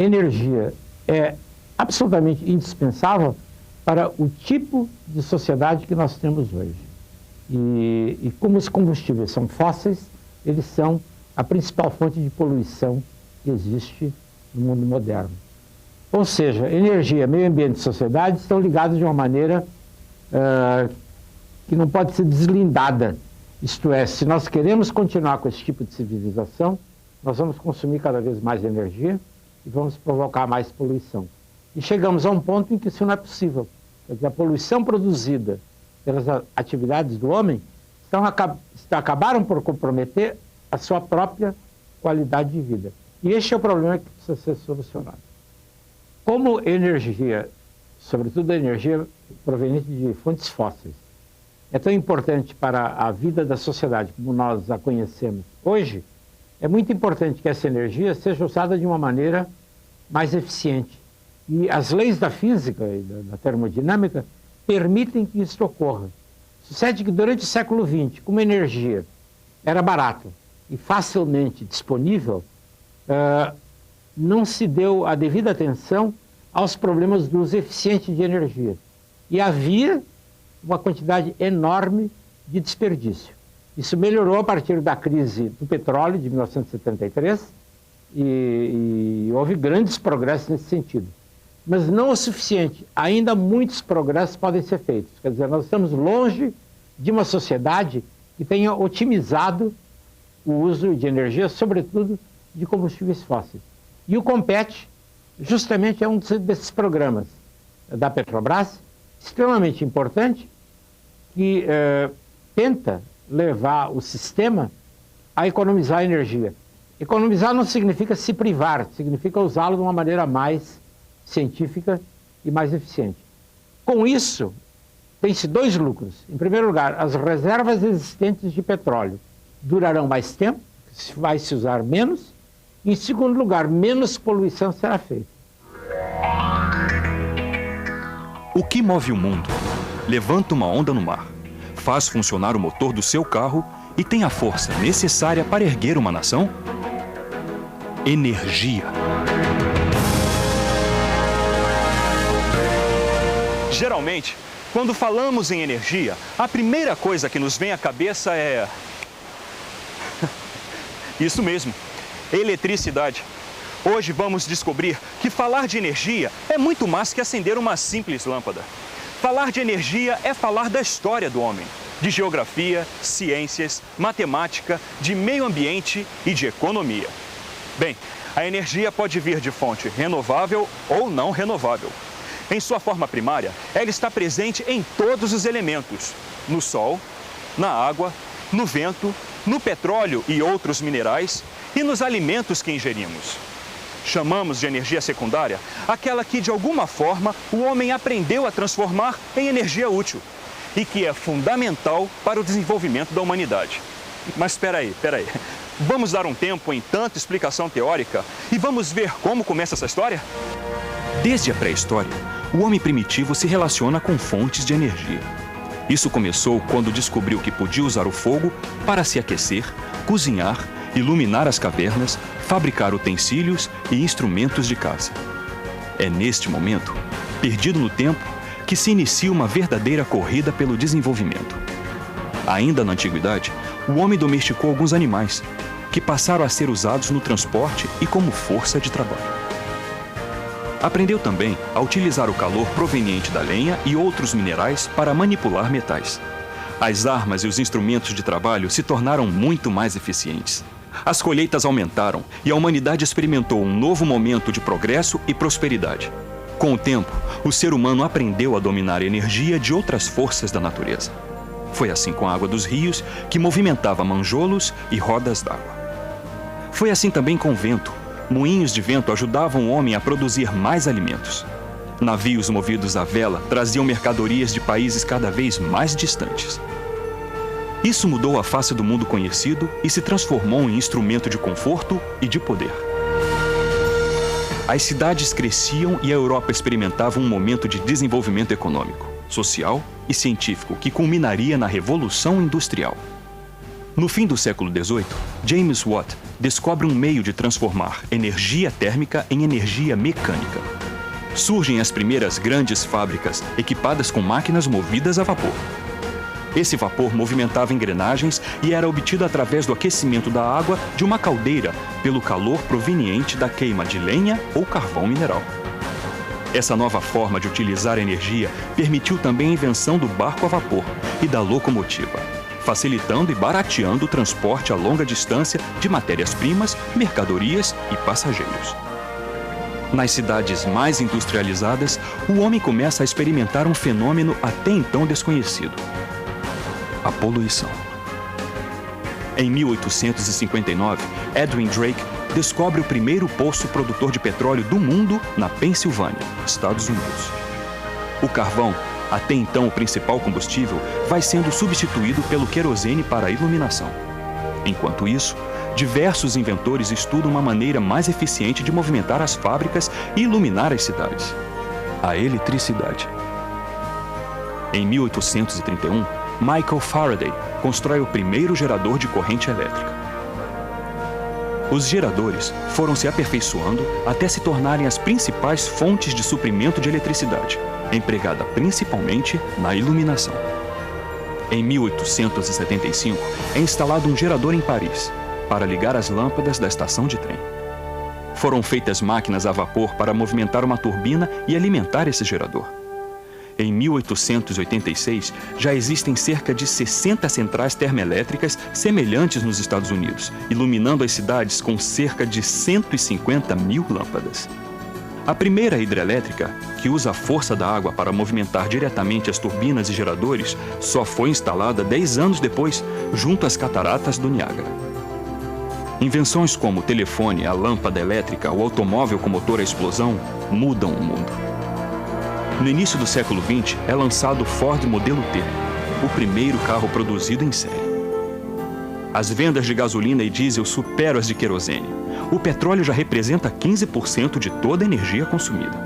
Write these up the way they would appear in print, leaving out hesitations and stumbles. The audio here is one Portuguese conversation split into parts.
energia é absolutamente indispensável para o tipo de sociedade que nós temos hoje. E como os combustíveis são fósseis, eles são a principal fonte de poluição que existe no mundo moderno. Ou seja, energia, meio ambiente e sociedade estão ligados de uma maneira que não pode ser deslindada. Isto é, se nós queremos continuar com esse tipo de civilização, nós vamos consumir cada vez mais energia e vamos provocar mais poluição. E chegamos a um ponto em que isso não é possível. Quer dizer, a poluição produzida pelas atividades do homem acabaram por comprometer a sua própria qualidade de vida. E este é o problema que precisa ser solucionado. Como energia, sobretudo a energia proveniente de fontes fósseis, é tão importante para a vida da sociedade como nós a conhecemos hoje, é muito importante que essa energia seja usada de uma maneira mais eficiente. E as leis da física e da termodinâmica permitem que isso ocorra. Sucede que durante o século XX, como a energia era barata e facilmente disponível, não se deu a devida atenção aos problemas do uso eficiente de energia. E havia uma quantidade enorme de desperdício. Isso melhorou a partir da crise do petróleo de 1973 e houve grandes progressos nesse sentido. Mas não o suficiente. Ainda muitos progressos podem ser feitos. Quer dizer, nós estamos longe de uma sociedade que tenha otimizado o uso de energia, sobretudo de combustíveis fósseis. E o Compete, justamente, é um desses programas da Petrobras, extremamente importante, que tenta levar o sistema a economizar energia. Economizar não significa se privar, significa usá-lo de uma maneira mais científica e mais eficiente. Com isso, tem-se dois lucros. Em primeiro lugar, as reservas existentes de petróleo durarão mais tempo, vai se usar menos. Em segundo lugar, menos poluição será feita. O que move o mundo? Levanta uma onda no mar, faz funcionar o motor do seu carro e tem a força necessária para erguer uma nação? Energia. Geralmente, quando falamos em energia, a primeira coisa que nos vem à cabeça é... Isso mesmo, eletricidade. Hoje vamos descobrir que falar de energia é muito mais que acender uma simples lâmpada. Falar de energia é falar da história do homem, de geografia, ciências, matemática, de meio ambiente e de economia. Bem, a energia pode vir de fonte renovável ou não renovável. Em sua forma primária, ela está presente em todos os elementos, no sol, na água, no vento, no petróleo e outros minerais e nos alimentos que ingerimos. Chamamos de energia secundária aquela que, de alguma forma, o homem aprendeu a transformar em energia útil e que é fundamental para o desenvolvimento da humanidade. Mas espera aí. Vamos dar um tempo em tanta explicação teórica e vamos ver como começa essa história? Desde a pré-história, o homem primitivo se relaciona com fontes de energia. Isso começou quando descobriu que podia usar o fogo para se aquecer, cozinhar, iluminar as cavernas, fabricar utensílios e instrumentos de caça. É neste momento, perdido no tempo, que se inicia uma verdadeira corrida pelo desenvolvimento. Ainda na antiguidade, o homem domesticou alguns animais, que passaram a ser usados no transporte e como força de trabalho. Aprendeu também a utilizar o calor proveniente da lenha e outros minerais para manipular metais. As armas e os instrumentos de trabalho se tornaram muito mais eficientes. As colheitas aumentaram e a humanidade experimentou um novo momento de progresso e prosperidade. Com o tempo, o ser humano aprendeu a dominar a energia de outras forças da natureza. Foi assim com a água dos rios, que movimentava manjolos e rodas d'água. Foi assim também com o vento. Moinhos de vento ajudavam o homem a produzir mais alimentos. Navios movidos à vela traziam mercadorias de países cada vez mais distantes. Isso mudou a face do mundo conhecido e se transformou em instrumento de conforto e de poder. As cidades cresciam e a Europa experimentava um momento de desenvolvimento econômico, social e científico que culminaria na Revolução Industrial. No fim do século XVIII, James Watt descobre um meio de transformar energia térmica em energia mecânica. Surgem as primeiras grandes fábricas equipadas com máquinas movidas a vapor. Esse vapor movimentava engrenagens e era obtido através do aquecimento da água de uma caldeira pelo calor proveniente da queima de lenha ou carvão mineral. Essa nova forma de utilizar a energia permitiu também a invenção do barco a vapor e da locomotiva, facilitando e barateando o transporte a longa distância de matérias-primas, mercadorias e passageiros. Nas cidades mais industrializadas, o homem começa a experimentar um fenômeno até então desconhecido: a poluição. Em 1859, Edwin Drake descobre o primeiro poço produtor de petróleo do mundo na Pensilvânia, Estados Unidos. O carvão, até então o principal combustível, vai sendo substituído pelo querosene para a iluminação. Enquanto isso, diversos inventores estudam uma maneira mais eficiente de movimentar as fábricas e iluminar as cidades: a eletricidade. Em 1831, Michael Faraday constrói o primeiro gerador de corrente elétrica. Os geradores foram se aperfeiçoando até se tornarem as principais fontes de suprimento de eletricidade, empregada principalmente na iluminação. Em 1875, é instalado um gerador em Paris para ligar as lâmpadas da estação de trem. Foram feitas máquinas a vapor para movimentar uma turbina e alimentar esse gerador. Em 1886, já existem cerca de 60 centrais termoelétricas semelhantes nos Estados Unidos, iluminando as cidades com cerca de 150 mil lâmpadas. A primeira hidrelétrica, que usa a força da água para movimentar diretamente as turbinas e geradores, só foi instalada 10 anos depois, junto às cataratas do Niágara. Invenções como o telefone, a lâmpada elétrica, o automóvel com motor à explosão mudam o mundo. No início do século XX, é lançado o Ford Modelo T, o primeiro carro produzido em série. As vendas de gasolina e diesel superam as de querosene. O petróleo já representa 15% de toda a energia consumida.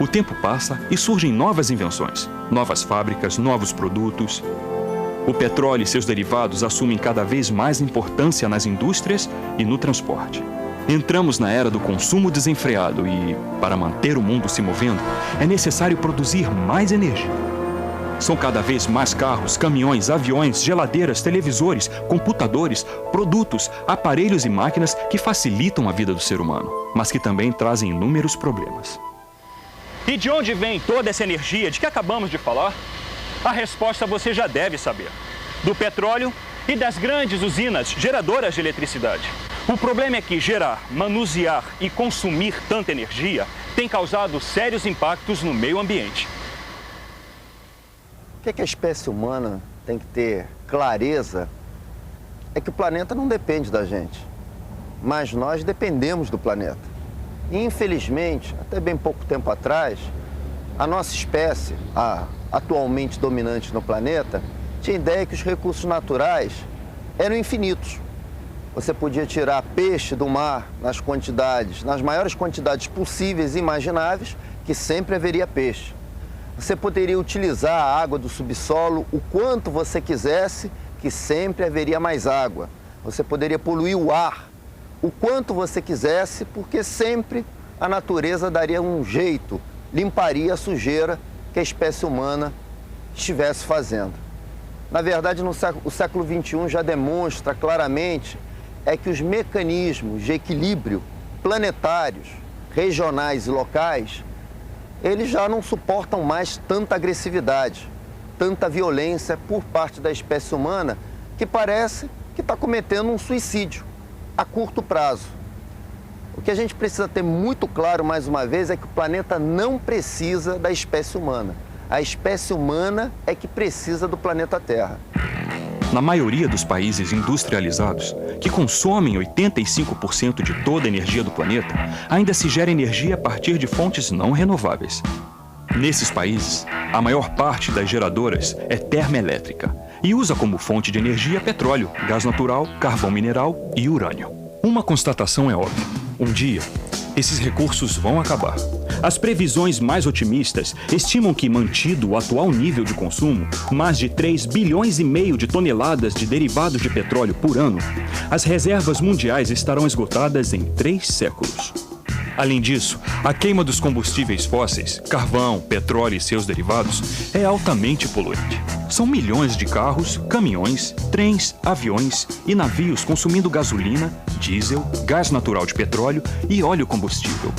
O tempo passa e surgem novas invenções, novas fábricas, novos produtos. O petróleo e seus derivados assumem cada vez mais importância nas indústrias e no transporte. Entramos na era do consumo desenfreado e, para manter o mundo se movendo, é necessário produzir mais energia. São cada vez mais carros, caminhões, aviões, geladeiras, televisores, computadores, produtos, aparelhos e máquinas que facilitam a vida do ser humano, mas que também trazem inúmeros problemas. E de onde vem toda essa energia de que acabamos de falar? A resposta você já deve saber: do petróleo e das grandes usinas geradoras de eletricidade. O problema é que gerar, manusear e consumir tanta energia tem causado sérios impactos no meio ambiente. O que a espécie humana tem que ter clareza é que o planeta não depende da gente, mas nós dependemos do planeta. E, infelizmente, até bem pouco tempo atrás, a nossa espécie, a atualmente dominante no planeta, tinha a ideia que os recursos naturais eram infinitos. Você podia tirar peixe do mar nas maiores quantidades possíveis e imagináveis, que sempre haveria peixe. Você poderia utilizar a água do subsolo o quanto você quisesse, que sempre haveria mais água. Você poderia poluir o ar o quanto você quisesse, porque sempre a natureza daria um jeito, limparia a sujeira que a espécie humana estivesse fazendo. Na verdade, o século XXI já demonstra claramente que os mecanismos de equilíbrio planetários, regionais e locais, eles já não suportam mais tanta agressividade, tanta violência por parte da espécie humana, que parece que está cometendo um suicídio a curto prazo. O que a gente precisa ter muito claro, mais uma vez, é que o planeta não precisa da espécie humana. A espécie humana é que precisa do planeta Terra. Na maioria dos países industrializados, que consomem 85% de toda a energia do planeta, ainda se gera energia a partir de fontes não renováveis. Nesses países, a maior parte das geradoras é termoelétrica e usa como fonte de energia petróleo, gás natural, carvão mineral e urânio. Uma constatação é óbvia: um dia, esses recursos vão acabar. As previsões mais otimistas estimam que, mantido o atual nível de consumo, mais de 3,5 bilhões de toneladas de derivados de petróleo por ano, as reservas mundiais estarão esgotadas em 3 séculos. Além disso, a queima dos combustíveis fósseis, carvão, petróleo e seus derivados, é altamente poluente. São milhões de carros, caminhões, trens, aviões e navios consumindo gasolina, diesel, gás natural de petróleo e óleo combustível,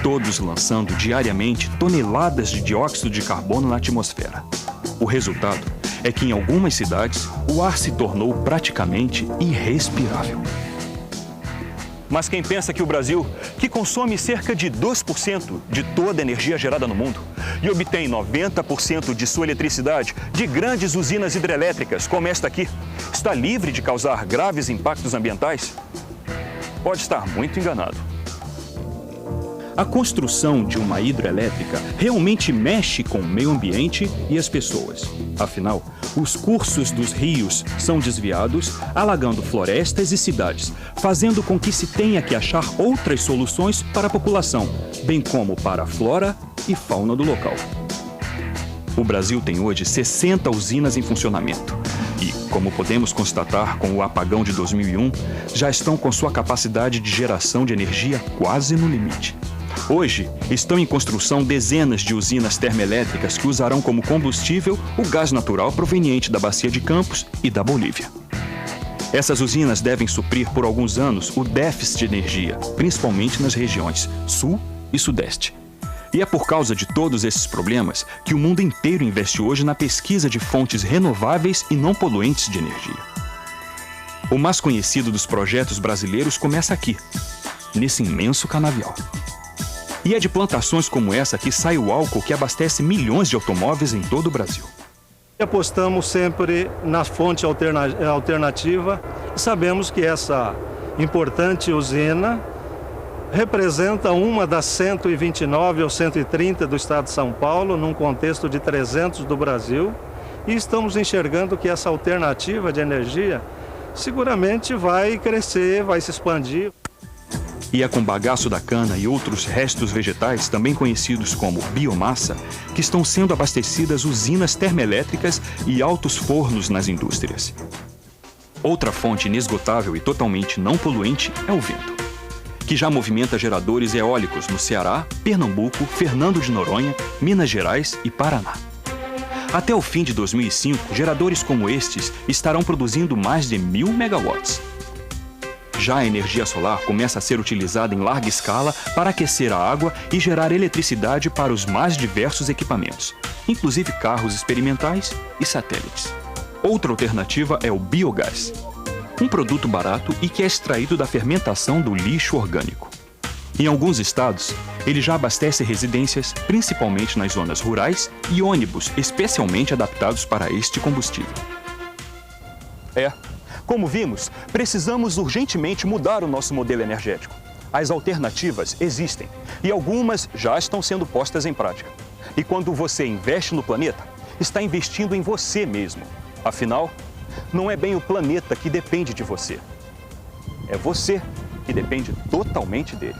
todos lançando diariamente toneladas de dióxido de carbono na atmosfera. O resultado é que em algumas cidades o ar se tornou praticamente irrespirável. Mas quem pensa que o Brasil, que consome cerca de 2% de toda a energia gerada no mundo e obtém 90% de sua eletricidade de grandes usinas hidrelétricas como esta aqui, está livre de causar graves impactos ambientais? Pode estar muito enganado. A construção de uma hidrelétrica realmente mexe com o meio ambiente e as pessoas. Afinal, os cursos dos rios são desviados, alagando florestas e cidades, fazendo com que se tenha que achar outras soluções para a população, bem como para a flora e fauna do local. O Brasil tem hoje 60 usinas em funcionamento e, como podemos constatar com o apagão de 2001, já estão com sua capacidade de geração de energia quase no limite. Hoje, estão em construção dezenas de usinas termoelétricas que usarão como combustível o gás natural proveniente da Bacia de Campos e da Bolívia. Essas usinas devem suprir por alguns anos o déficit de energia, principalmente nas regiões Sul e Sudeste. E é por causa de todos esses problemas que o mundo inteiro investe hoje na pesquisa de fontes renováveis e não poluentes de energia. O mais conhecido dos projetos brasileiros começa aqui, nesse imenso canavial. E é de plantações como essa que sai o álcool que abastece milhões de automóveis em todo o Brasil. Apostamos sempre na fonte alternativa e sabemos que essa importante usina representa uma das 129 ou 130 do estado de São Paulo, num contexto de 300 do Brasil, e estamos enxergando que essa alternativa de energia seguramente vai crescer, vai se expandir. E é com bagaço da cana e outros restos vegetais, também conhecidos como biomassa, que estão sendo abastecidas usinas termoelétricas e altos fornos nas indústrias. Outra fonte inesgotável e totalmente não poluente é o vento, que já movimenta geradores eólicos no Ceará, Pernambuco, Fernando de Noronha, Minas Gerais e Paraná. Até o fim de 2005, geradores como estes estarão produzindo mais de 1.000 megawatts. Já a energia solar começa a ser utilizada em larga escala para aquecer a água e gerar eletricidade para os mais diversos equipamentos, inclusive carros experimentais e satélites. Outra alternativa é o biogás, um produto barato e que é extraído da fermentação do lixo orgânico. Em alguns estados, ele já abastece residências, principalmente nas zonas rurais, e ônibus especialmente adaptados para este combustível. Como vimos, precisamos urgentemente mudar o nosso modelo energético. As alternativas existem e algumas já estão sendo postas em prática. E quando você investe no planeta, está investindo em você mesmo. Afinal, não é bem o planeta que depende de você. É você que depende totalmente dele.